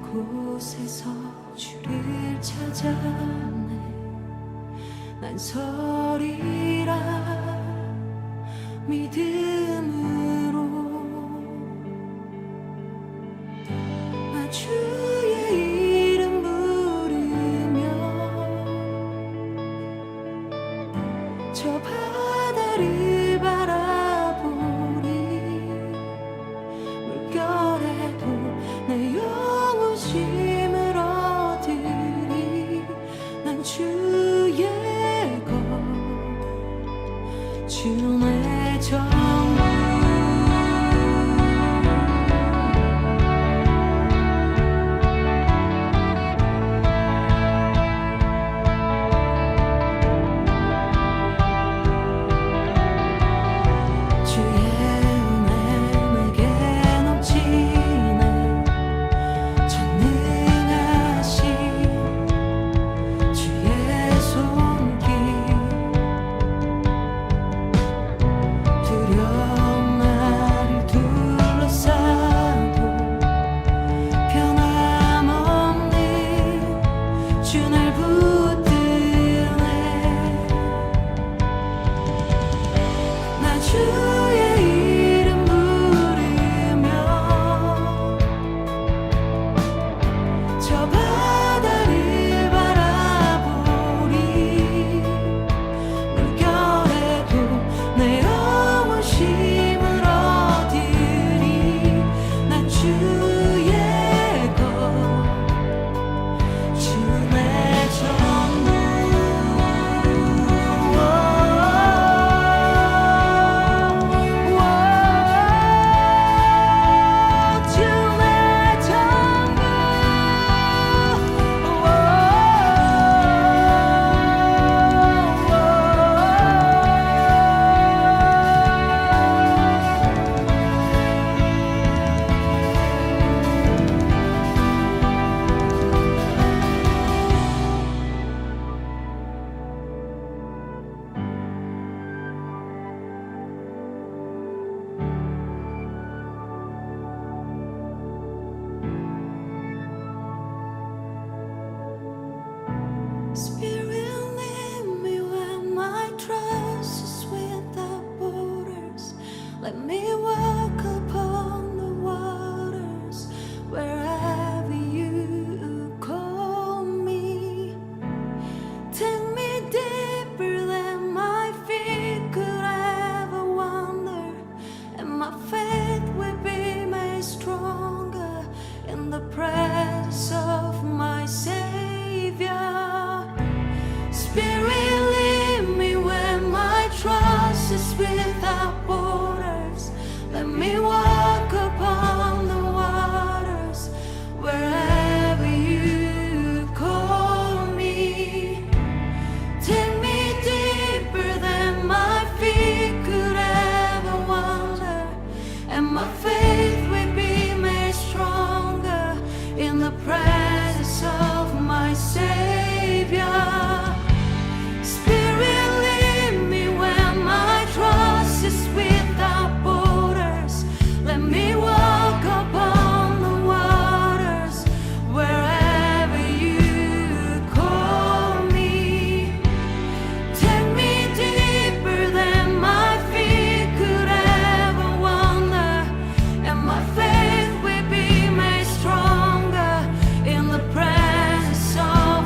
곳에서 주를 찾아내 난 서리라 믿음으로 나 주의 이름 부르며 저 바다를 바라보리 물결에도 내 영혼 쉼을 얻으리 난 주의 것 주 내 전부 Spirit, lead me where my trust is without borders. Let me walk upon the waters wherever you call me. Take me deeper than my feet could ever wander, and my faith will be made stronger in the presence of my Savior. Spirit, lead me where my trust is without borders. Let me walk upon the waters wherever you call me. Take me deeper than my feet could ever wander, and my faith will be made stronger in the presence of my Savior. Faith will be made stronger in the presence of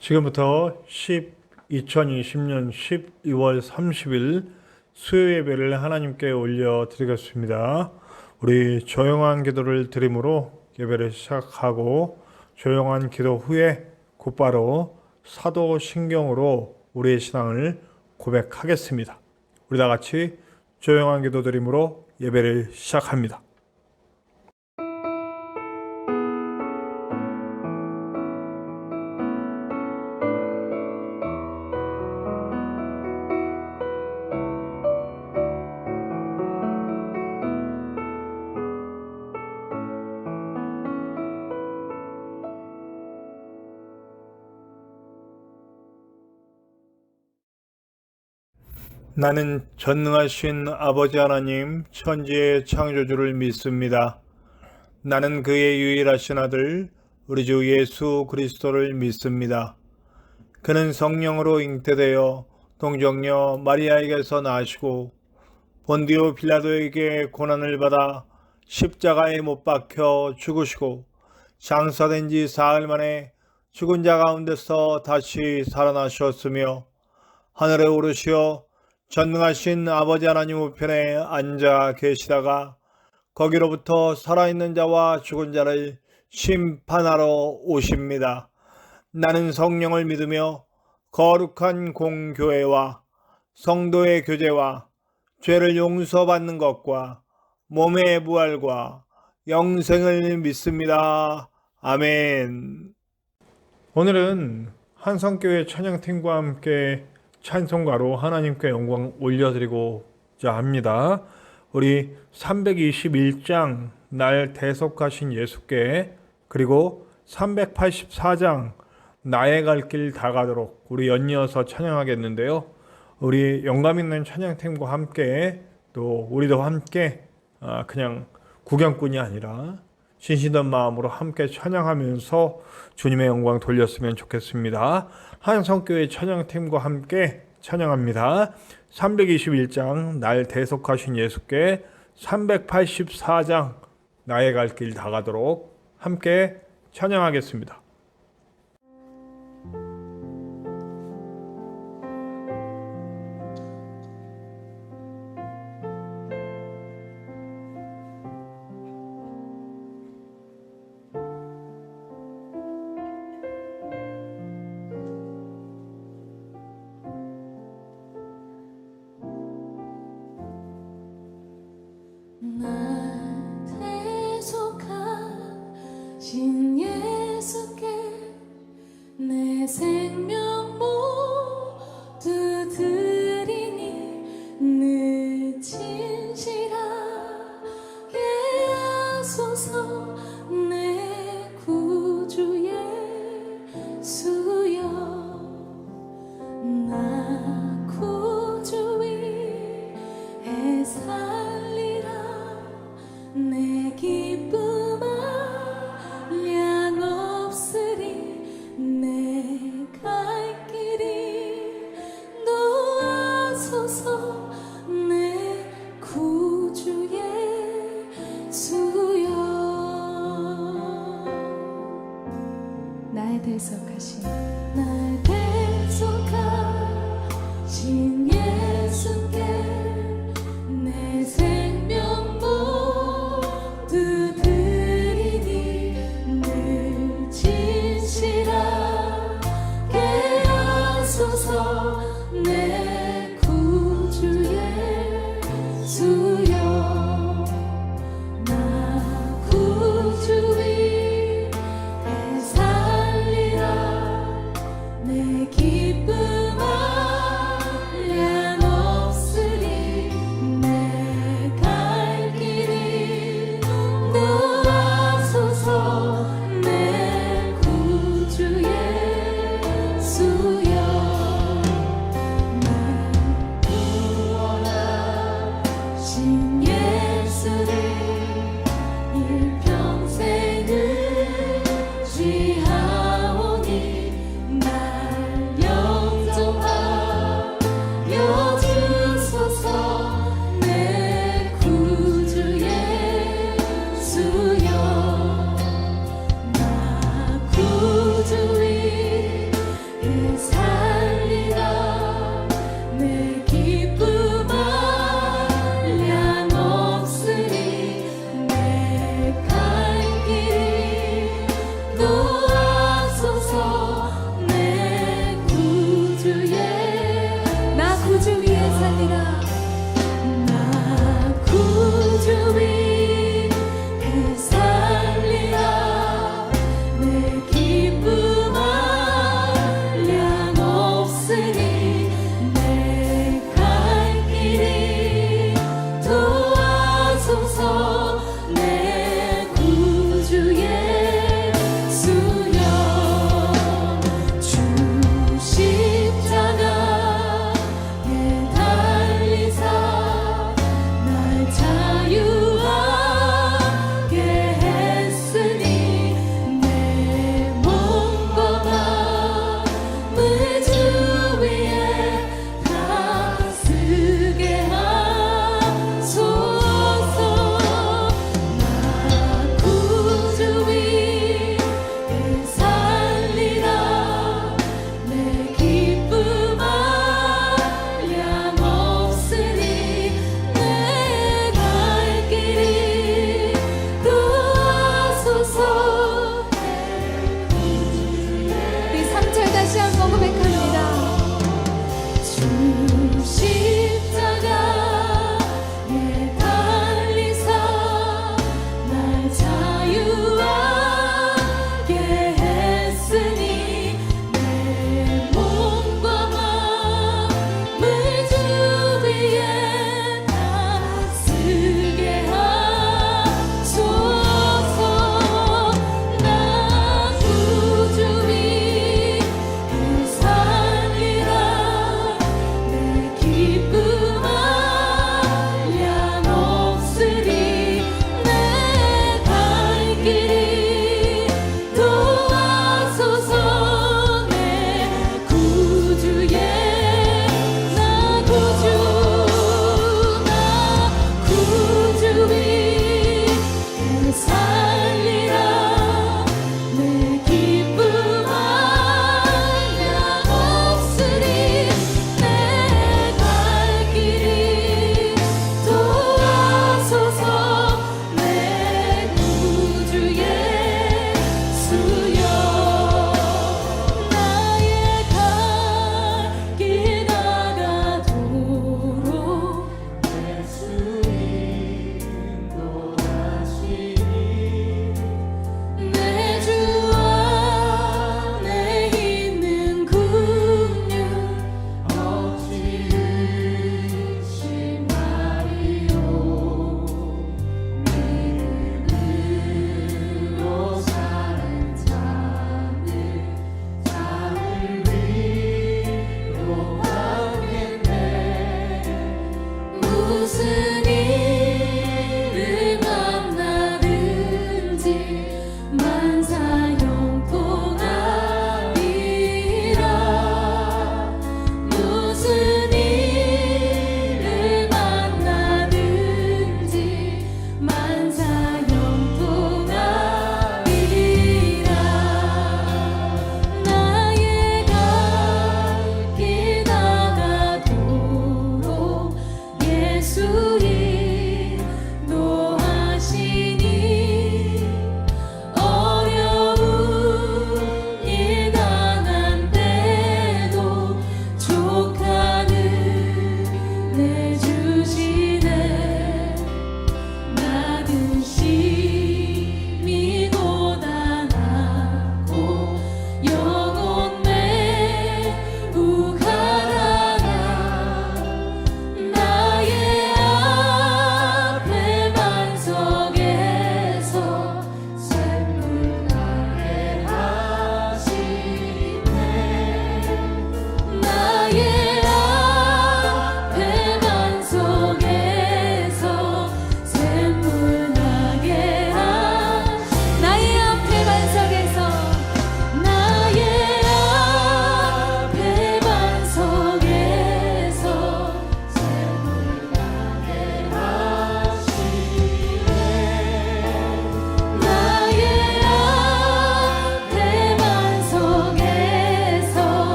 지금부터 2020년 12월 30일 수요 예배를 하나님께 올려드리겠습니다. 우리 조용한 기도를 드림으로 예배를 시작하고 조용한 기도 후에 곧바로 사도신경으로 우리의 신앙을 고백하겠습니다. 우리 다 같이 조용한 기도 드림으로 예배를 시작합니다. 나는 전능하신 아버지 하나님 천지의 창조주를 믿습니다. 나는 그의 유일하신 아들 우리 주 예수 그리스도를 믿습니다. 그는 성령으로 잉태되어 동정녀 마리아에게서 나시고 본디오 빌라도에게 고난을 받아 십자가에 못 박혀 죽으시고 장사된 지 사흘 만에 죽은 자 가운데서 다시 살아나셨으며 하늘에 오르시어 전능하신 아버지 하나님 우편에 앉아 계시다가 거기로부터 살아있는 자와 죽은 자를 심판하러 오십니다. 나는 성령을 믿으며 거룩한 공교회와 성도의 교제와 죄를 용서받는 것과 몸의 부활과 영생을 믿습니다. 아멘. 오늘은 한성교회 찬양팀과 함께 찬송가로 하나님께 영광 올려드리고자 합니다. 우리 321장 날 대속하신 예수께, 그리고 384장 나의 갈 길 다가도록 우리 연이어서 찬양하겠는데요. 우리 영감 있는 찬양팀과 함께 또 우리도 함께 그냥 구경꾼이 아니라 신실한 마음으로 함께 찬양하면서 주님의 영광 돌렸으면 좋겠습니다. 한성교회 찬양팀과 함께 찬양합니다. 321장 날 대속하신 예수께, 384장 나의 갈 길 다가도록 함께 찬양하겠습니다. 신 예수께 내 생명 모두 드리니 늘 진실하게 하소서. 내 구주 예수여, 나 구주 위에 살리라. 내 기쁨 대속하신 날 대속하신 예수께 내 생명 모두 드리니 늘 진실하게 하소서. 내 구주 예수여, 나 구주 내 기쁨 한량 없으리. 내 갈 길이 도와소서. 내 구주 예수여,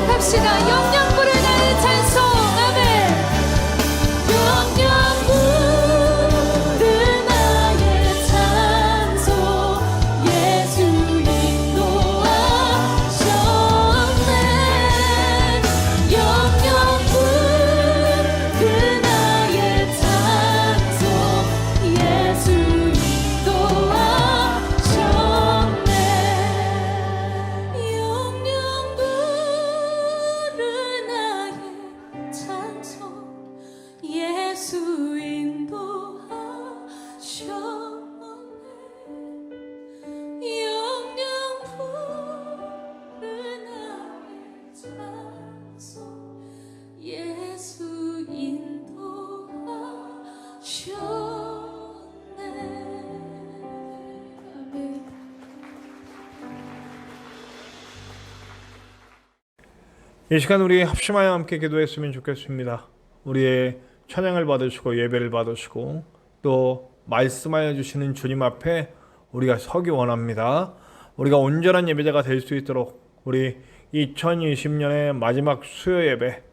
고백합시다. 영영부를 나의 찬송. 아멘. 영영부를 나의 찬송. 예수 인도하셨네. 영영부를 나의 찬송. 예수 인도하셨네. 영영부를 나의 찬송. 예수 인도하셨네. 영영부를 나의 찬송. 예수 인도하셨네. 아멘. 이 시간 우리 합심하여 함께 기도했으면 좋겠습니다. 우리의 찬양을 받으시고 예배를 받으시고 또 말씀하여 주시는 주님 앞에 우리가 서기 원합니다. 우리가 온전한 예배자가 될 수 있도록 우리 2020년의 마지막 수요 예배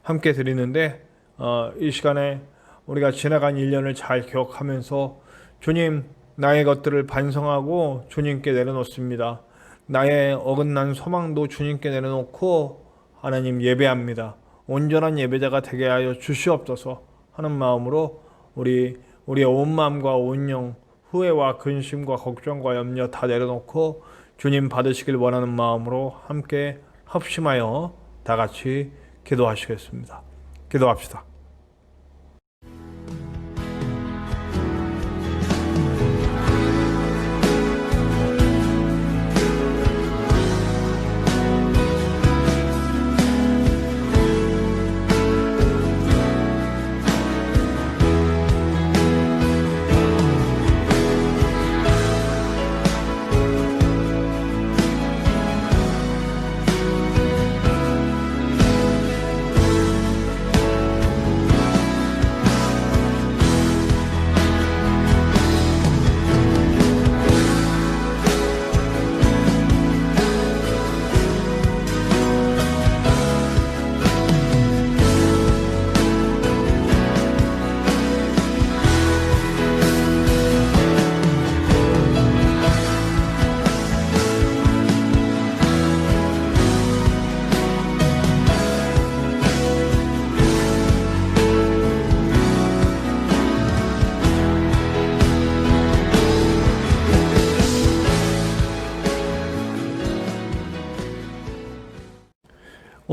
함께 드리는데 이 시간에 우리가 지나간 1년을 잘 기억하면서 주님, 나의 것들을 반성하고 주님께 내려놓습니다. 나의 어긋난 소망도 주님께 내려놓고 하나님 예배합니다. 온전한 예배자가 되게 하여 주시옵소서 하는 마음으로 우리의 온 마음과 온 영, 후회와 근심과 걱정과 염려 다 내려놓고 주님 받으시길 원하는 마음으로 함께 합심하여 다 같이 기도하시겠습니다. 기도합시다.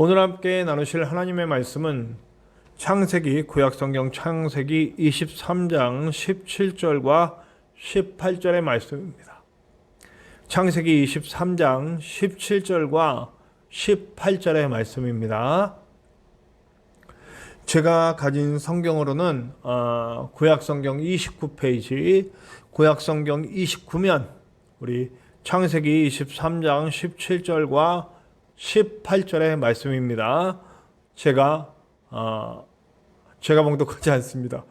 오늘 함께 나누실 하나님의 말씀은 창세기, 구약성경 창세기 23장 17절과 18절의 말씀입니다. 창세기 23장 17절과 18절의 말씀입니다. 제가 가진 성경으로는 구약성경 29페이지, 구약성경 29면 우리 창세기 23장 17절과 18절의 말씀입니다. 제가 봉독하지 않습니다.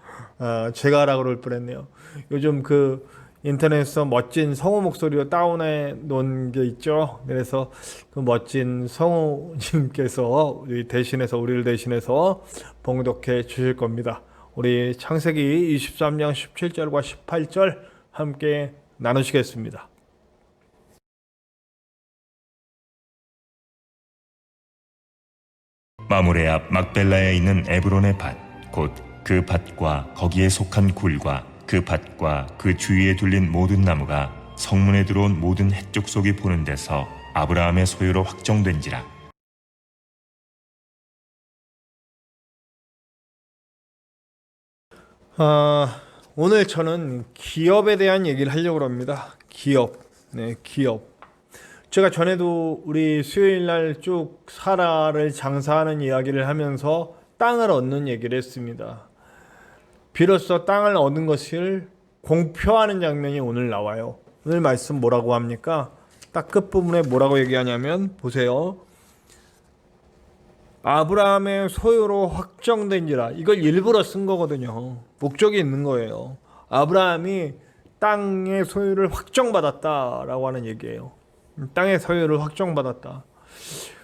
제가 하라고 그럴 뻔했네요. 요즘 그 인터넷에서 멋진 성우 목소리로 다운해 놓은 게 있죠. 그래서 그 멋진 성우님께서 우리를 대신해서 봉독해 주실 겁니다. 우리 창세기 23장 17절과 18절 함께 나누시겠습니다. 마므레 앞 막벨라에 있는 에브론의 밭, 곧 그 밭과 거기에 속한 굴과 그 밭과 그 주위에 둘린 모든 나무가 성문에 들어온 모든 햇족 속이 보는 데서 아브라함의 소유로 확정된지라. 오늘 저는 기업에 대한 얘기를 하려고 합니다. 기업. 제가 전에도 우리 수요일 날 쭉 사라를 장사하는 이야기를 하면서 땅을 얻는 얘기를 했습니다. 비로소 땅을 얻은 것을 공표하는 장면이 오늘 나와요. 오늘 말씀 뭐라고 합니까? 딱 끝부분에 뭐라고 얘기하냐면 보세요. 아브라함의 소유로 확정된지라. 이걸 일부러 쓴 거거든요. 목적이 있는 거예요. 아브라함이 땅의 소유를 확정받았다라고 하는 얘기예요. 땅의 소유를 확정받았다.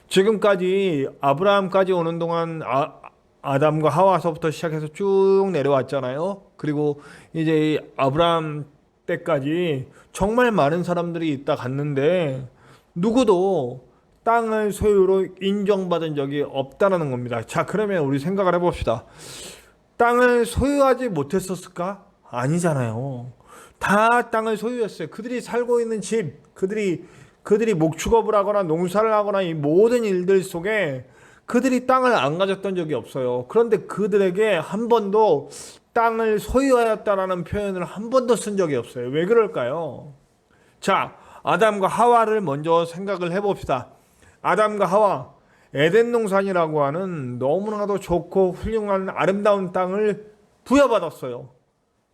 지금까지 아브라함까지 오는 동안 아담과 하와서부터 시작해서 쭉 내려왔잖아요. 그리고 이제 이 아브라함 때까지 정말 많은 사람들이 있다 갔는데 누구도 땅을 소유로 인정받은 적이 없다는 겁니다. 자, 그러면 우리 생각을 해봅시다. 땅을 소유하지 못했었을까? 아니잖아요. 다 땅을 소유했어요. 그들이 살고 있는 집, 그들이 목축업을 하거나 농사를 하거나 이 모든 일들 속에 그들이 땅을 안 가졌던 적이 없어요. 그런데 그들에게 한 번도 땅을 소유하였다라는 표현을 한 번도 쓴 적이 없어요. 왜 그럴까요? 자, 아담과 하와를 먼저 생각을 해봅시다. 아담과 하와, 에덴 동산이라고 하는 너무나도 좋고 훌륭한 아름다운 땅을 부여받았어요.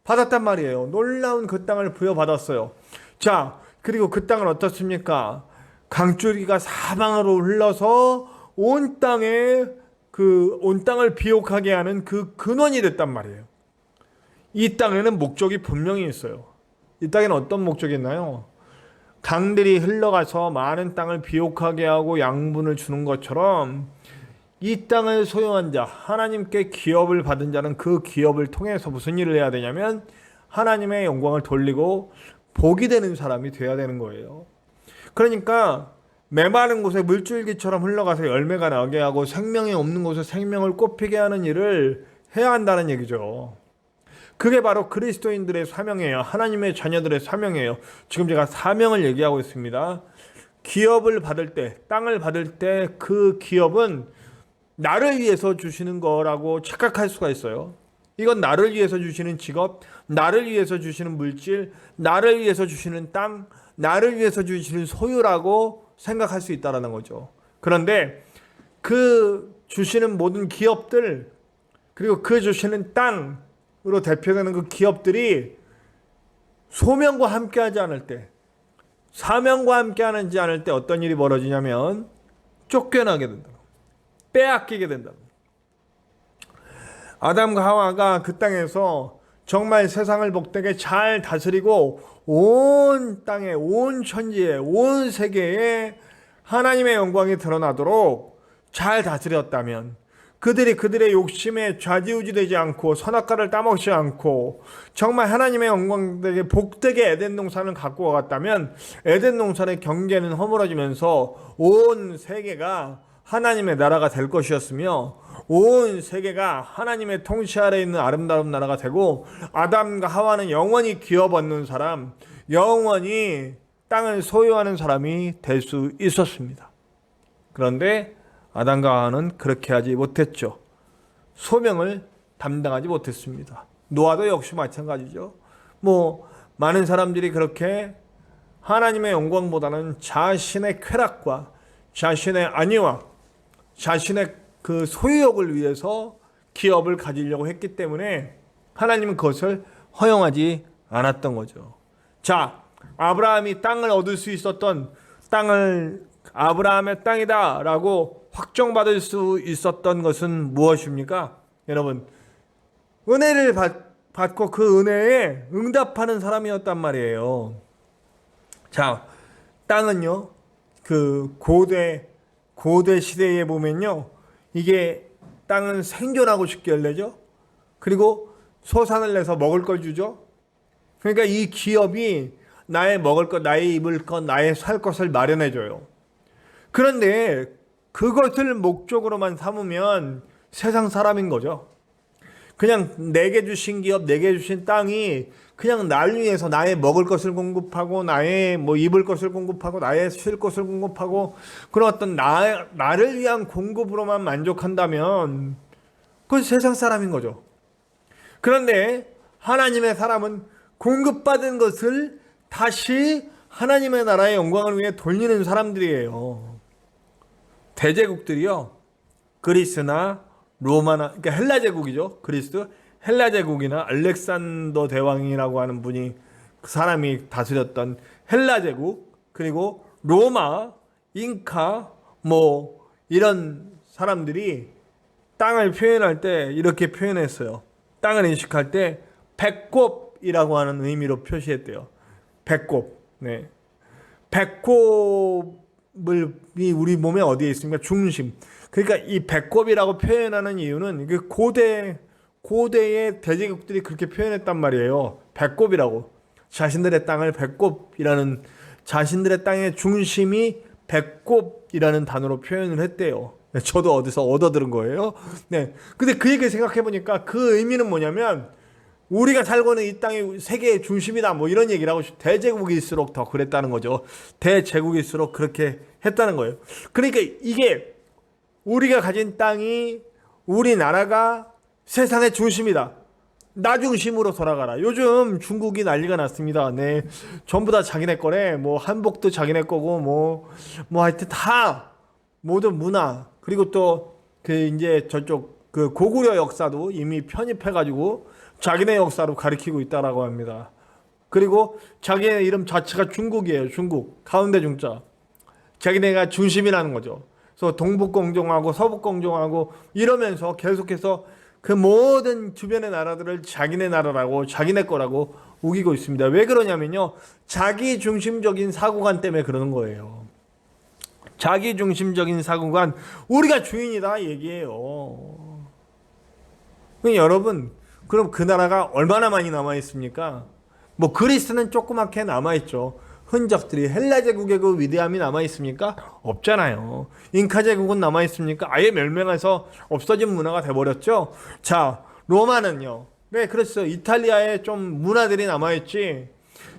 받았단 말이에요. 놀라운 그 땅을 부여받았어요. 자, 그리고 그 땅은 어떻습니까? 강줄기가 사방으로 흘러서 온 땅을 비옥하게 하는 그 근원이 됐단 말이에요. 이 땅에는 목적이 분명히 있어요. 이 땅에는 어떤 목적이 있나요? 강들이 흘러가서 많은 땅을 비옥하게 하고 양분을 주는 것처럼 이 땅을 소유한 자, 하나님께 기업을 받은 자는 그 기업을 통해서 무슨 일을 해야 되냐면 하나님의 영광을 돌리고 복이 되는 사람이 돼야 되는 거예요. 그러니까 메마른 곳에 물줄기처럼 흘러가서 열매가 나게 하고 생명이 없는 곳에 생명을 꽃피게 하는 일을 해야 한다는 얘기죠. 그게 바로 그리스도인들의 사명이에요. 하나님의 자녀들의 사명이에요. 지금 제가 사명을 얘기하고 있습니다. 기업을 받을 때, 땅을 받을 때 그 기업은 나를 위해서 주시는 거라고 착각할 수가 있어요. 이건 나를 위해서 주시는 직업, 나를 위해서 주시는 물질, 나를 위해서 주시는 땅, 나를 위해서 주시는 소유라고 생각할 수 있다는 거죠. 그런데 그 주시는 모든 기업들, 그리고 그 주시는 땅으로 대표되는 그 기업들이 소명과 함께하지 않을 때, 사명과 함께하지 않을 때 어떤 일이 벌어지냐면 쫓겨나게 된다. 빼앗기게 된다. 아담과 하와가 그 땅에서 정말 세상을 복되게 잘 다스리고 온 땅에, 온 천지에, 온 세계에 하나님의 영광이 드러나도록 잘 다스렸다면 그들의 욕심에 좌지우지되지 않고 선악과를 따먹지 않고 정말 하나님의 영광되게 복되게 에덴 동산을 갖고 와갔다면 에덴 동산의 경계는 허물어지면서 온 세계가 하나님의 나라가 될 것이었으며 온 세계가 하나님의 통치 아래에 있는 아름다운 나라가 되고 아담과 하와는 영원히 기업 얻는 사람, 영원히 땅을 소유하는 사람이 될 수 있었습니다. 그런데 아담과 하와는 그렇게 하지 못했죠. 소명을 담당하지 못했습니다. 노아도 역시 마찬가지죠. 많은 사람들이 그렇게 하나님의 영광보다는 자신의 쾌락과 자신의 안위와 자신의 그 소유욕을 위해서 기업을 가지려고 했기 때문에 하나님은 그것을 허용하지 않았던 거죠. 자, 아브라함이 땅을 얻을 수 있었던 땅을 아브라함의 땅이다 라고 확정받을 수 있었던 것은 무엇입니까? 여러분, 은혜를 받고 그 은혜에 응답하는 사람이었단 말이에요. 자, 땅은요, 그 고대 시대에 보면요, 이게 땅은 생존하고 싶게 열려죠. 그리고 소산을 내서 먹을 걸 주죠. 그러니까 이 기업이 나의 먹을 것, 나의 입을 것, 나의 살 것을 마련해 줘요. 그런데 그것을 목적으로만 삼으면 세상 사람인 거죠. 그냥 내게 주신 기업, 내게 주신 땅이 그냥 날 위해서 나의 먹을 것을 공급하고 나의 입을 것을 공급하고 나의 쉴 것을 공급하고 그런 어떤 나를 위한 공급으로만 만족한다면 그건 세상 사람인 거죠. 그런데 하나님의 사람은 공급받은 것을 다시 하나님의 나라의 영광을 위해 돌리는 사람들이에요. 대제국들이요, 그리스나 로마나, 그러니까 헬라 제국이죠. 그리스, 헬라 제국이나 알렉산더 대왕이라고 하는 분이 그 사람이 다스렸던 헬라 제국, 그리고 로마, 잉카, 이런 사람들이 땅을 표현할 때 이렇게 표현했어요. 땅을 인식할 때 백곱이라고 하는 의미로 표시했대요. 백곱. 네. 백곱은 이 우리 몸에 어디에 있습니까? 중심. 그러니까 이 배꼽이라고 표현하는 이유는 그 고대의 대제국들이 그렇게 표현했단 말이에요. 배꼽이라고. 자신들의 땅을 배꼽이라는, 자신들의 땅의 중심이 배꼽이라는 단어로 표현을 했대요. 저도 어디서 얻어 들은 거예요. 네. 근데 그 얘기 생각해 보니까 그 의미는 뭐냐면 우리가 살고 있는 이 땅이 세계의 중심이다, 뭐 이런 얘기를 하고, 대제국일수록 더 그랬다는 거죠. 대제국일수록 그렇게 했다는 거예요. 그러니까 이게 우리가 가진 땅이, 우리나라가 세상의 중심이다. 나 중심으로 돌아가라. 요즘 중국이 난리가 났습니다. 네, 전부 다 자기네 거래. 뭐 한복도 자기네 거고, 뭐 하여튼 다 모든 문화, 그리고 또 그 이제 저쪽 그 고구려 역사도 이미 편입해가지고 자기네 역사로 가리키고 있다라고 합니다. 그리고 자기네 이름 자체가 중국이에요. 중국. 가운데 중자. 자기네가 중심이라는 거죠. 그래서 동북공정하고 서북공정하고 이러면서 계속해서 그 모든 주변의 나라들을 자기네 나라라고, 자기네 거라고 우기고 있습니다. 왜 그러냐면요, 자기 중심적인 사고관 때문에 그러는 거예요. 자기 중심적인 사고관, 우리가 주인이다 얘기예요. 여러분, 그럼 그 나라가 얼마나 많이 남아 있습니까? 뭐 그리스는 조그맣게 남아 있죠. 흔적들이. 헬라 제국의 그 위대함이 남아 있습니까? 없잖아요. 잉카 제국은 남아 있습니까? 아예 멸망해서 없어진 문화가 돼 버렸죠. 자, 로마는요. 네, 그랬어요. 이탈리아에 좀 문화들이 남아 있지.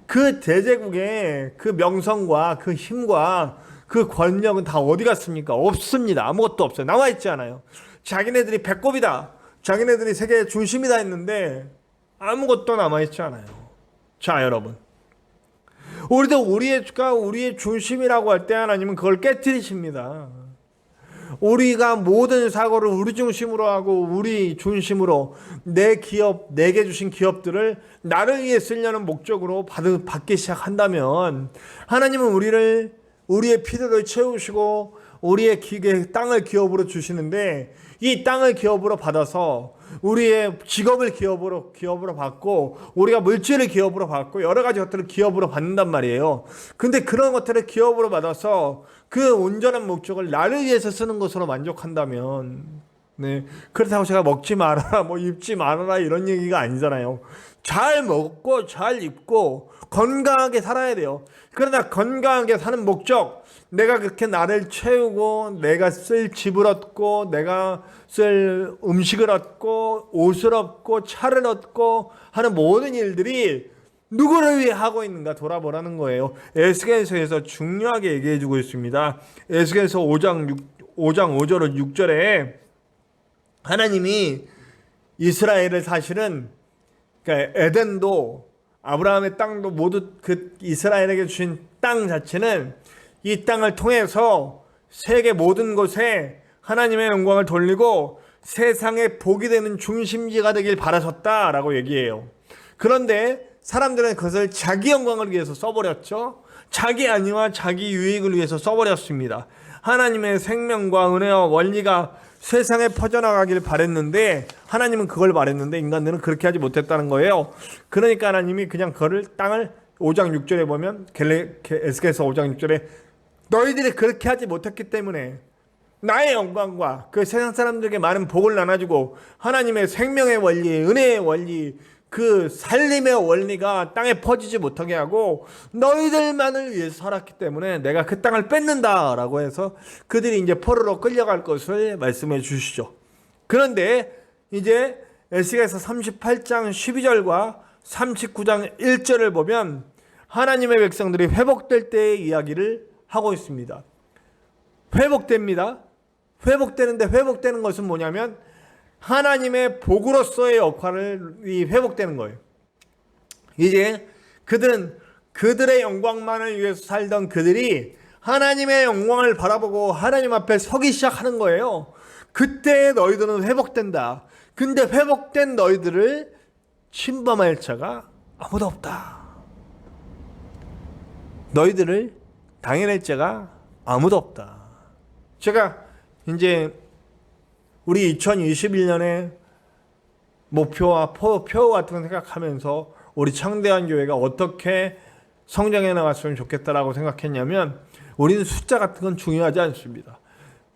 그 대제국의 그 명성과 그 힘과 그 권력은 다 어디 갔습니까? 없습니다. 아무것도 없어요. 남아 있지 않아요. 자기네들이 배꼽이다, 자기네들이 세계의 중심이다 했는데 아무것도 남아있지 않아요. 자, 여러분, 우리도 우리의 중심이라고 할 때 하나님은 그걸 깨뜨리십니다. 우리가 모든 사고를 우리 중심으로 하고 우리 중심으로 내 기업, 내게 주신 기업들을 나를 위해 쓰려는 목적으로 받기 시작한다면, 하나님은 우리의 필요를 채우시고 우리의 땅을 기업으로 주시는데, 이 땅을 기업으로 받아서 우리의 직업을 기업으로 받고, 우리가 물질을 기업으로 받고, 여러 가지 것들을 기업으로 받는단 말이에요. 근데 그런 것들을 기업으로 받아서 그 온전한 목적을 나를 위해서 쓰는 것으로 만족한다면, 네, 그렇다고 제가 먹지 말아라, 뭐 입지 말아라 이런 얘기가 아니잖아요. 잘 먹고 잘 입고 건강하게 살아야 돼요. 그러나 건강하게 사는 목적, 내가 그렇게 나를 채우고 내가 쓸 집을 얻고 내가 쓸 음식을 얻고 옷을 얻고 차를 얻고 하는 모든 일들이 누구를 위해 하고 있는가 돌아보라는 거예요. 에스겔서에서 중요하게 얘기해 주고 있습니다. 에스겔서 5장 5절은 6절에 하나님이 이스라엘을 사실은, 그러니까 에덴도 아브라함의 땅도 모두 그 이스라엘에게 주신 땅 자체는 이 땅을 통해서 세계 모든 곳에 하나님의 영광을 돌리고 세상의 복이 되는 중심지가 되길 바라셨다라고 얘기해요. 그런데 사람들은 그것을 자기 영광을 위해서 써버렸죠. 자기 안위와 자기 유익을 위해서 써버렸습니다. 하나님의 생명과 은혜와 원리가 세상에 퍼져나가길 바랬는데, 하나님은 그걸 바랬는데 인간들은 그렇게 하지 못했다는 거예요. 그러니까 하나님이 그냥 그를 땅을 5장 6절에 보면, 에스겔서 5장 6절에 너희들이 그렇게 하지 못했기 때문에 나의 영광과 그 세상 사람들에게 많은 복을 나눠주고 하나님의 생명의 원리, 은혜의 원리, 그 살림의 원리가 땅에 퍼지지 못하게 하고 너희들만을 위해서 살았기 때문에 내가 그 땅을 뺏는다라고 해서 그들이 이제 포로로 끌려갈 것을 말씀해 주시죠. 그런데 이제 에스겔서 38장 12절과 39장 1절을 보면 하나님의 백성들이 회복될 때의 이야기를 하고 있습니다. 회복됩니다. 회복되는데, 회복되는 것은 뭐냐면 하나님의 복으로서의 역할이 회복되는 거예요. 이제 그들의 영광만을 위해서 살던 그들이 하나님의 영광을 바라보고 하나님 앞에 서기 시작하는 거예요. 그때 너희들은 회복된다. 근데 회복된 너희들을 침범할 자가 아무도 없다. 너희들을 당해낼 자가 아무도 없다. 제가 이제 우리 2021년에 목표와 표 같은 거 생각하면서 우리 창대한 교회가 어떻게 성장해 나갔으면 좋겠다라고 생각했냐면, 우리는 숫자 같은 건 중요하지 않습니다.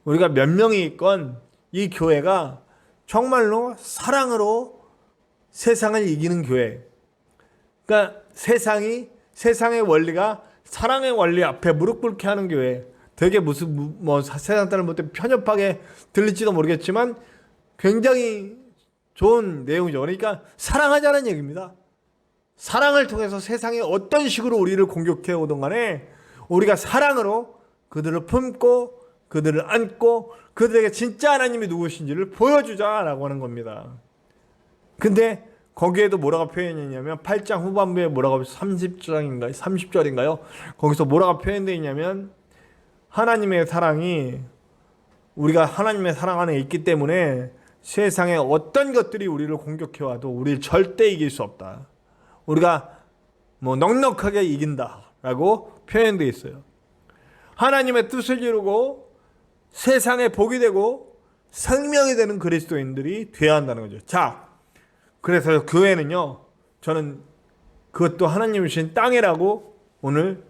우리가 몇 명이 있건 이 교회가 정말로 사랑으로 세상을 이기는 교회. 그러니까 세상의 원리가 사랑의 원리 앞에 무릎 꿇게 하는 교회. 되게 무슨 세상 사람 못해 편협하게 들릴지도 모르겠지만 굉장히 좋은 내용이죠. 그러니까 사랑하자는 얘기입니다. 사랑을 통해서 세상에 어떤 식으로 우리를 공격해 오든 간에 우리가 사랑으로 그들을 품고 그들을 안고 그들에게 진짜 하나님이 누구신지를 보여주자라고 하는 겁니다. 근데 거기에도 뭐라고 표현했냐면 8장 후반부에 뭐라고 30절인가요? 거기서 뭐라고 표현되어 있냐면 하나님의 사랑이 우리가 하나님의 사랑 안에 있기 때문에 세상에 어떤 것들이 우리를 공격해와도 우리를 절대 이길 수 없다. 우리가 넉넉하게 이긴다라고 표현되어 있어요. 하나님의 뜻을 이루고 세상에 복이 되고 생명이 되는 그리스도인들이 되어야 한다는 거죠. 자, 그래서 교회는요, 저는 그것도 하나님이 주신 땅이라고 오늘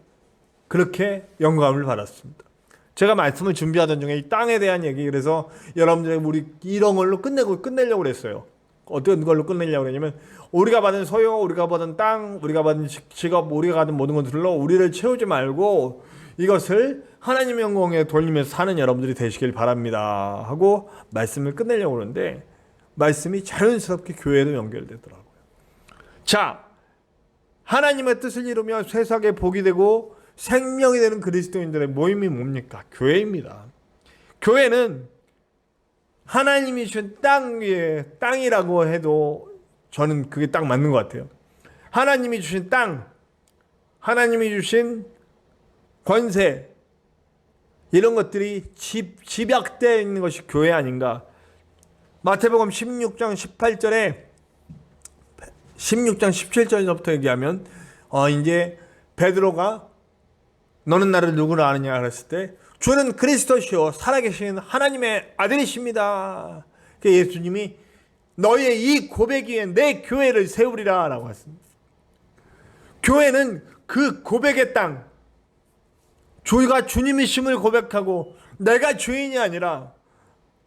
그렇게 영감을 받았습니다. 제가 말씀을 준비하던 중에 이 땅에 대한 얘기, 그래서 여러분들에게 우리 이런 걸로 끝내려고 그랬어요. 어떤 걸로 끝내려고 그러냐면 우리가 받은 소유, 우리가 받은 땅, 우리가 받은 직업, 우리가 받은 모든 것들로 우리를 채우지 말고 이것을 하나님 영광에 돌리면서 사는 여러분들이 되시길 바랍니다 하고 말씀을 끝내려고 그러는데 말씀이 자연스럽게 교회로 연결되더라고요. 자, 하나님의 뜻을 이루며 세상에 복이 되고 생명이 되는 그리스도인들의 모임이 뭡니까? 교회입니다. 교회는 하나님이 주신 땅 위에, 땅이라고 해도 저는 그게 딱 맞는 것 같아요. 하나님이 주신 땅, 하나님이 주신 권세, 이런 것들이 집약되어 있는 것이 교회 아닌가. 마태복음 16장 17절부터 얘기하면 이제 베드로가 너는 나를 누구로 아느냐 그랬을 때 주는 그리스도시요 살아계신 하나님의 아들이십니다. 예수님이 너의 이 고백 위에 내 교회를 세우리라 라고 했습니다. 교회는 그 고백의 땅, 주가 주님이심을 고백하고 내가 주인이 아니라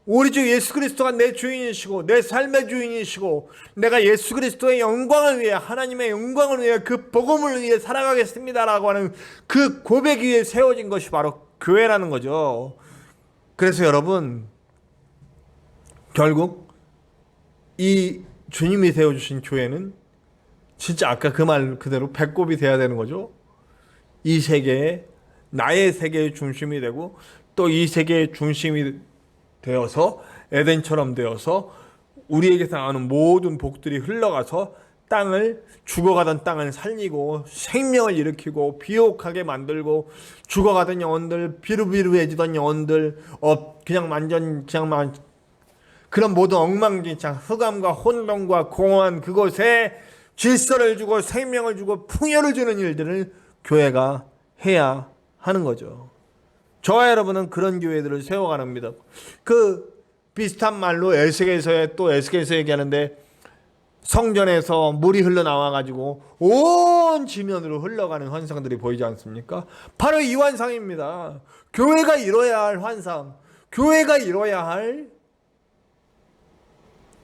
우리 주 예수 그리스도가 내 주인이시고 내 삶의 주인이시고 내가 예수 그리스도의 영광을 위해 하나님의 영광을 위해 그 복음을 위해 살아가겠습니다라고 하는 그 고백 위에 세워진 것이 바로 교회라는 거죠. 그래서 여러분 결국 이 주님이 세워주신 교회는 진짜 아까 그 말 그대로 배꼽이 돼야 되는 거죠. 이 세계에 나의 세계의 중심이 되고 또 이 세계의 중심이 되어서 에덴처럼 되어서 우리에게서 나오는 모든 복들이 흘러가서 땅을 죽어가던 땅을 살리고 생명을 일으키고 비옥하게 만들고 죽어가던 영혼들 비루비루해지던 영혼들 그런 모든 엉망진창 흑암과 혼돈과 공허한 그곳에 질서를 주고 생명을 주고 풍요를 주는 일들을 교회가 해야 하는 거죠. 저와 여러분은 그런 교회들을 세워가는 겁니다. 그 비슷한 말로 에스겔서 얘기하는데 성전에서 물이 흘러나와가지고 온 지면으로 흘러가는 환상들이 보이지 않습니까? 바로 이 환상입니다. 교회가 이뤄야 할 환상, 교회가 이뤄야 할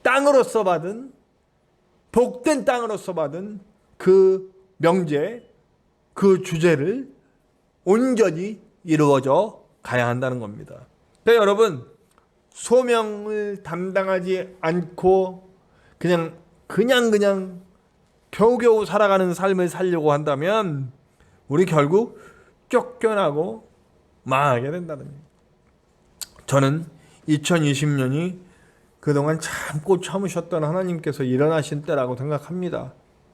땅으로서 받은 복된 땅으로서 받은 그 명제, 그 주제를 온전히 이루어져 가야 한다는 겁니다. 그러니까 여러분 소명을 담당하지 않고 그냥 겨우겨우 살아가는 삶을 살려고 한다면 우리 결국 쫓겨나고 망하게 된다는 거예요. 저는 2020년이 그동안 참고 참으셨던 하나님께서 일어나신 때라고 생각합니다.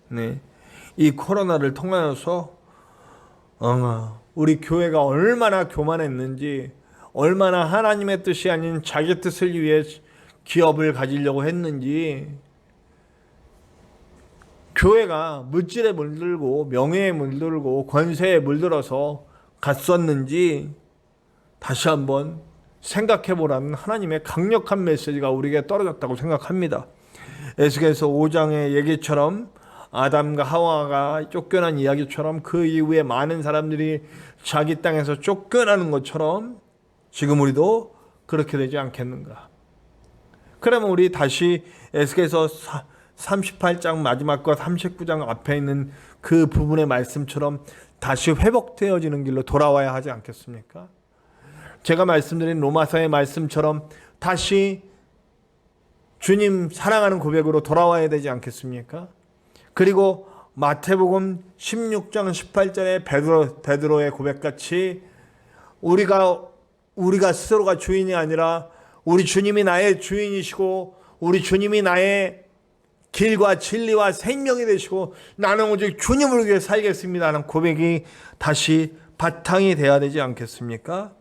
네. 이 코로나를 통하여서 우리 교회가 얼마나 교만했는지, 얼마나 하나님의 뜻이 아닌 자기 뜻을 위해 기업을 가지려고 했는지, 교회가 물질에 물들고 명예에 물들고 권세에 물들어서 갔었는지 다시 한번 생각해보라는 하나님의 강력한 메시지가 우리에게 떨어졌다고 생각합니다. 에스겔서 5장의 얘기처럼 아담과 하와가 쫓겨난 이야기처럼 그 이후에 많은 사람들이 자기 땅에서 쫓겨나는 것처럼 지금 우리도 그렇게 되지 않겠는가? 그러면 우리 다시 에스겔서 38장 마지막과 39장 앞에 있는 그 부분의 말씀처럼 다시 회복되어지는 길로 돌아와야 하지 않겠습니까? 제가 말씀드린 로마서의 말씀처럼 다시 주님 사랑하는 고백으로 돌아와야 되지 않겠습니까? 그리고 마태복음 16장 18절의 베드로의 고백같이 우리가 스스로가 주인이 아니라 우리 주님이 나의 주인이시고 우리 주님이 나의 길과 진리와 생명이 되시고 나는 오직 주님을 위해 살겠습니다 하는 고백이 다시 바탕이 돼야 되지 않겠습니까?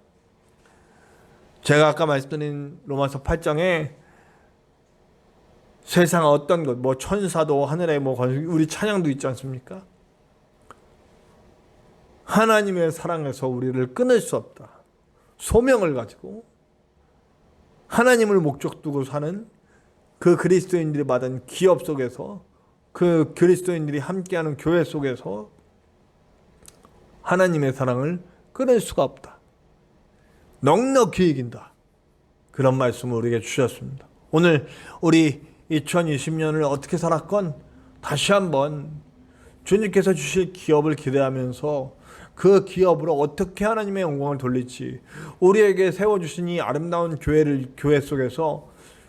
제가 아까 말씀드린 로마서 8장에 세상 어떤 것, 뭐 천사도 하늘에 뭐 우리 찬양도 있지 않습니까? 하나님의 사랑에서 우리를 끊을 수 없다. 소명을 가지고 하나님을 목적 두고 사는 그 그리스도인들이 받은 기업 속에서 그 그리스도인들이 함께하는 교회 속에서 하나님의 사랑을 끊을 수가 없다. 넉넉히 이긴다. 그런 말씀을 우리에게 주셨습니다. 오늘 우리 2020년을 어떻게 살았건 다시 한번 주님께서 주실 기업을 기대하면서 그 기업으로 어떻게 하나님의 영광을 돌릴지 우리에게 세워주신 이 아름다운 교회 속에서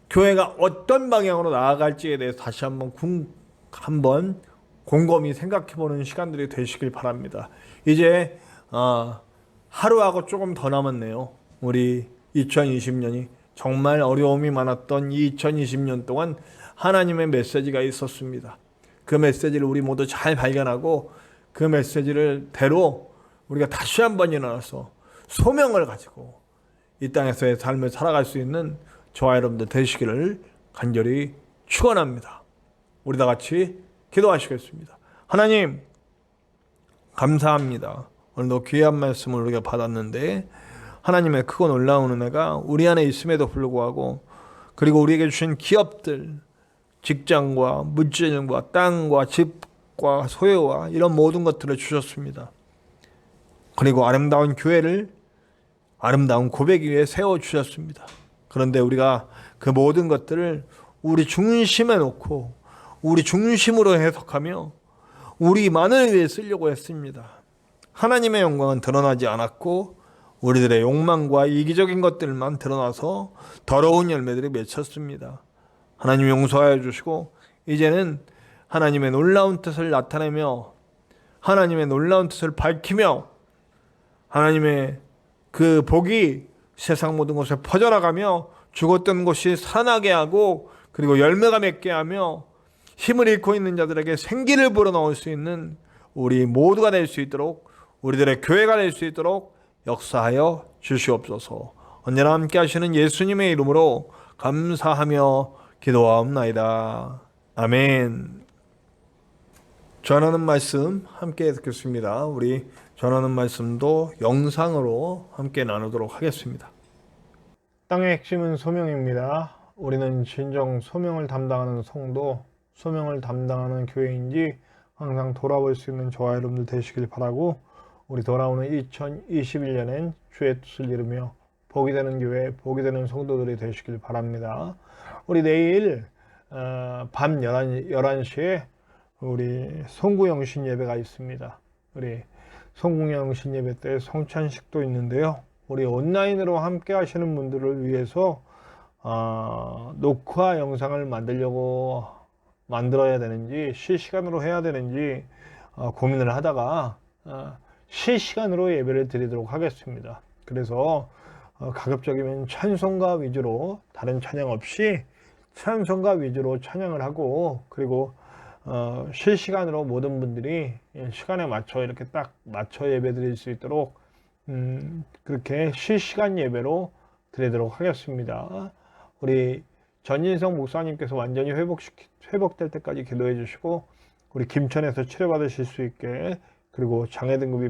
교회가 어떤 방향으로 나아갈지에 대해서 다시 한번 곰곰이 생각해보는 시간들이 되시길 바랍니다. 이제 하루하고 조금 더 남았네요. 우리 2020년이 정말 어려움이 많았던 이 2020년 동안 하나님의 메시지가 있었습니다. 그 메시지를 우리 모두 잘 발견하고 그 메시지를 대로 우리가 다시 한번 일어나서 소명을 가지고 이 땅에서의 삶을 살아갈 수 있는 저와 여러분들 되시기를 간절히 축원합니다. 우리 다 같이 기도하시겠습니다. 하나님 감사합니다. 오늘도 귀한 말씀을 우리가 받았는데 하나님의 크고 놀라운 은혜가 우리 안에 있음에도 불구하고 그리고 우리에게 주신 기업들, 직장과 물질과 땅과 집과 소유와 이런 모든 것들을 주셨습니다. 그리고 아름다운 교회를 아름다운 고백 위에 세워주셨습니다. 그런데 우리가 그 모든 것들을 우리 중심에 놓고 우리 중심으로 해석하며 우리만을 위해 쓰려고 했습니다. 하나님의 영광은 드러나지 않았고 우리들의 욕망과 이기적인 것들만 드러나서 더러운 열매들이 맺혔습니다. 하나님 용서하여 주시고 이제는 하나님의 놀라운 뜻을 나타내며 하나님의 놀라운 뜻을 밝히며 하나님의 그 복이 세상 모든 곳에 퍼져나가며 죽었던 곳이 살아나게 하고 그리고 열매가 맺게 하며 힘을 잃고 있는 자들에게 생기를 불어넣을 수 있는 우리 모두가 될 수 있도록 우리들의 교회가 될 수 있도록 역사하여 주시옵소서. 언제나 함께 하시는 예수님의 이름으로 감사하며 기도하옵나이다. 아멘. 전하는 말씀 함께 듣겠습니다. 우리 전하는 말씀도 영상으로 함께 나누도록 하겠습니다. 땅의 핵심은 소명입니다. 우리는 진정 소명을 담당하는 성도, 소명을 담당하는 교회인지 항상 돌아볼 수 있는 저와 여러분들 되시길 바라고 우리 돌아오는 2021년엔 주의 뜻을 이루며 복이 되는 교회, 복이 되는 성도들이 되시길 바랍니다. 우리 내일 밤 11시에 우리 송구영신 예배가 있습니다. 우리 송구영신 예배 때 성찬식도 있는데요. 우리 온라인으로 함께 하시는 분들을 위해서 녹화 영상을 만들어야 되는지 실시간으로 해야 되는지 고민을 하다가 실시간으로 예배를 드리도록 하겠습니다. 그래서 가급적이면 찬송가 위주로 다른 찬양 없이 찬송가 위주로 찬양을 하고 그리고 실시간으로 모든 분들이 시간에 맞춰 이렇게 딱 맞춰 예배 드릴 수 있도록 그렇게 실시간 예배로 드리도록 하겠습니다. 우리 전인성 목사님께서 완전히 회복될 때까지 기도해 주시고 우리 김천에서 치료받으실 수 있게 그리고 장애 등급이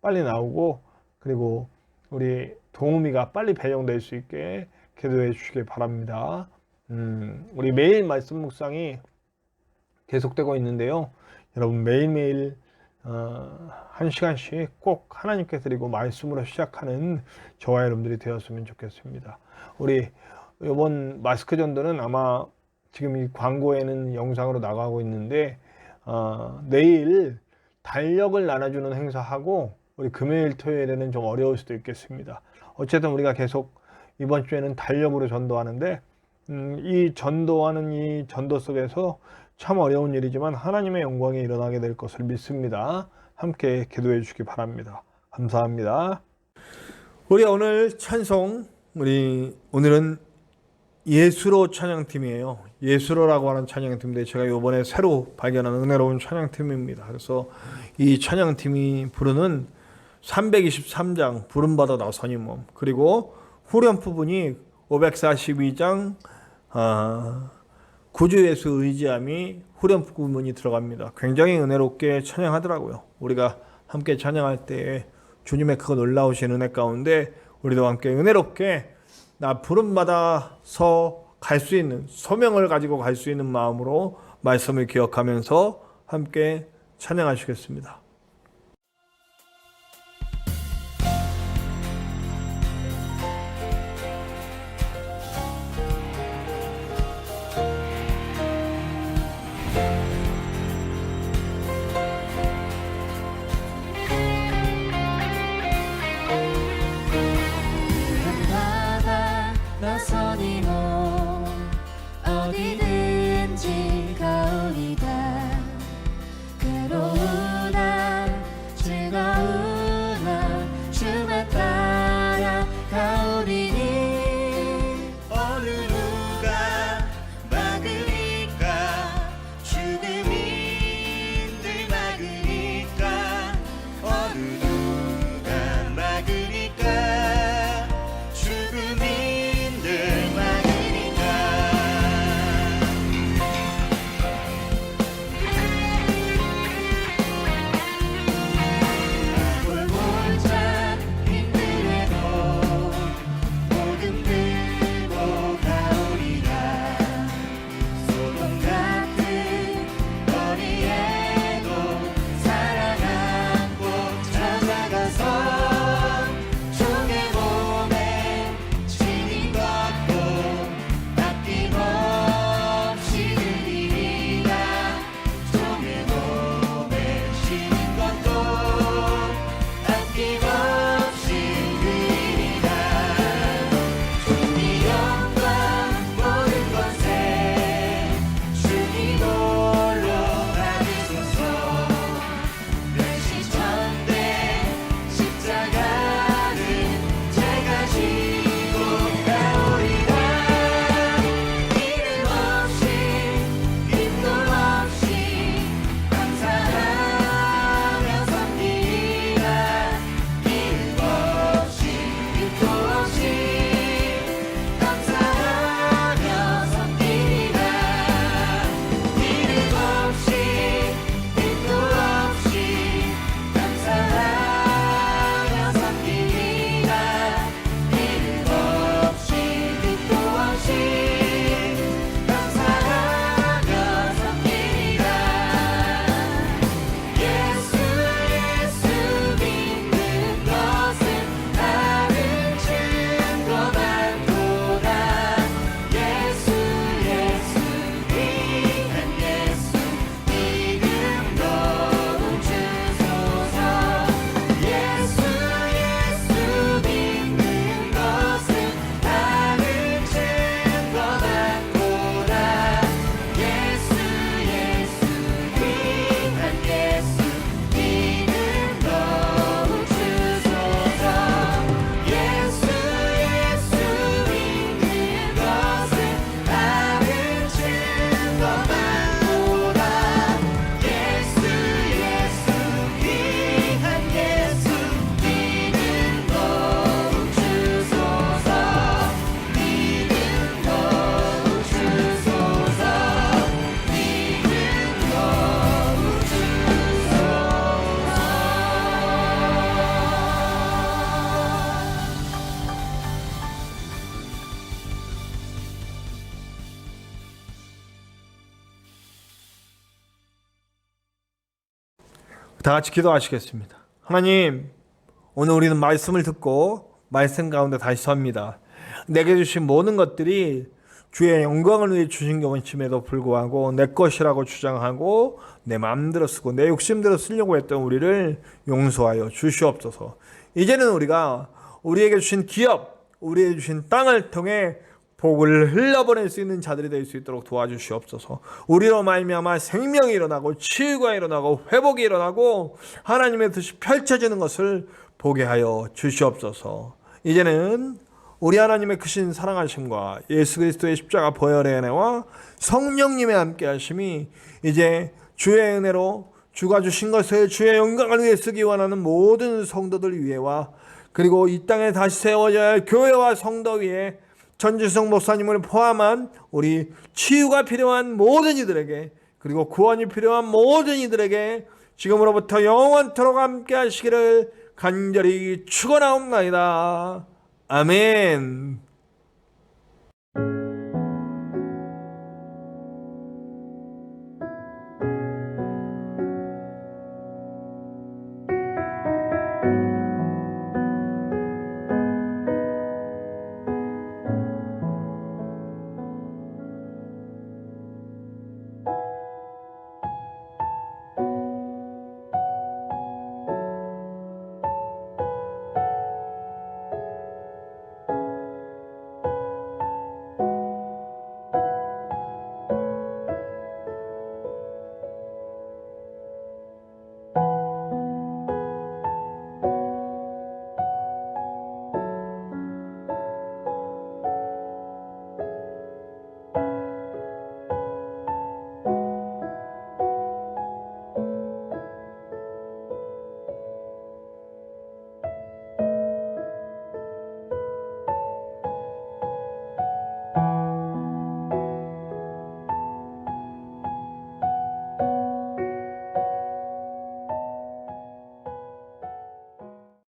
빨리 나오고 그리고 우리 동우미가 빨리 배정될 수 있게 기도해 주시기 바랍니다. 우리 매일 말씀 묵상이 계속되고 있는데요. 여러분 매일매일 1시간씩 꼭 하나님께 드리고 말씀으로 시작하는 저와 여러분들이 되었으면 좋겠습니다. 우리 이번 마스크 전도는 아마 지금 이 광고에는 영상으로 나가고 있는데 내일 달력을 나눠주는 행사하고 우리 금요일 토요일에는 좀 어려울 수도 있겠습니다. 어쨌든 우리가 계속 이번 주에는 달력으로 전도하는데 이 전도하는 이 전도 속에서 참 어려운 일이지만 하나님의 영광이 일어나게 될 것을 믿습니다. 함께 기도해 주시기 바랍니다. 감사합니다. 우리 오늘 찬송 오늘은 예수로 찬양팀이에요. 예수로라고 하는 찬양팀인데 제가 이번에 새로 발견한 은혜로운 찬양팀입니다. 그래서 이 찬양팀이 부르는 323장 부름받아 나서니 몸, 그리고 후렴 부분이 542장 구주 예수 의지함이 후렴 부분이 들어갑니다. 굉장히 은혜롭게 찬양하더라고요. 우리가 함께 찬양할 때 주님의 그 놀라우신 은혜 가운데 우리도 함께 은혜롭게 나 부름받아서 갈 수 있는 소명을 가지고 갈 수 있는 마음으로 말씀을 기억하면서 함께 찬양하시겠습니다. 나서니 몸 어디든지 가오리다 괴로우나 다 같이 기도하시겠습니다. 하나님, 오늘 우리는 말씀을 듣고 말씀 가운데 다시 섭니다. 내게 주신 모든 것들이 주의 영광을 위해 주신 것임에도 불구하고 내 것이라고 주장하고 내 마음대로 쓰고 내 욕심대로 쓰려고 했던 우리를 용서하여 주시옵소서. 이제는 우리가 우리에게 주신 기업, 우리에게 주신 땅을 통해 복을 흘려보낼 수 있는 자들이 될 수 있도록 도와주시옵소서. 우리로 말미암아 생명이 일어나고 치유가 일어나고 회복이 일어나고 하나님의 뜻이 펼쳐지는 것을 보게 하여 주시옵소서. 이제는 우리 하나님의 크신 사랑하심과 예수 그리스도의 십자가 보혈의 은혜와 성령님의 함께하심이 이제 주의 은혜로 주가 주신 것을 주의 영광을 위해 쓰기 원하는 모든 성도들 위에와 그리고 이 땅에 다시 세워져야 할 교회와 성도 위에 전지성 목사님을 포함한 우리 치유가 필요한 모든 이들에게 그리고 구원이 필요한 모든 이들에게 지금으로부터 영원토록 함께 하시기를 간절히 축원하옵나이다. 아멘.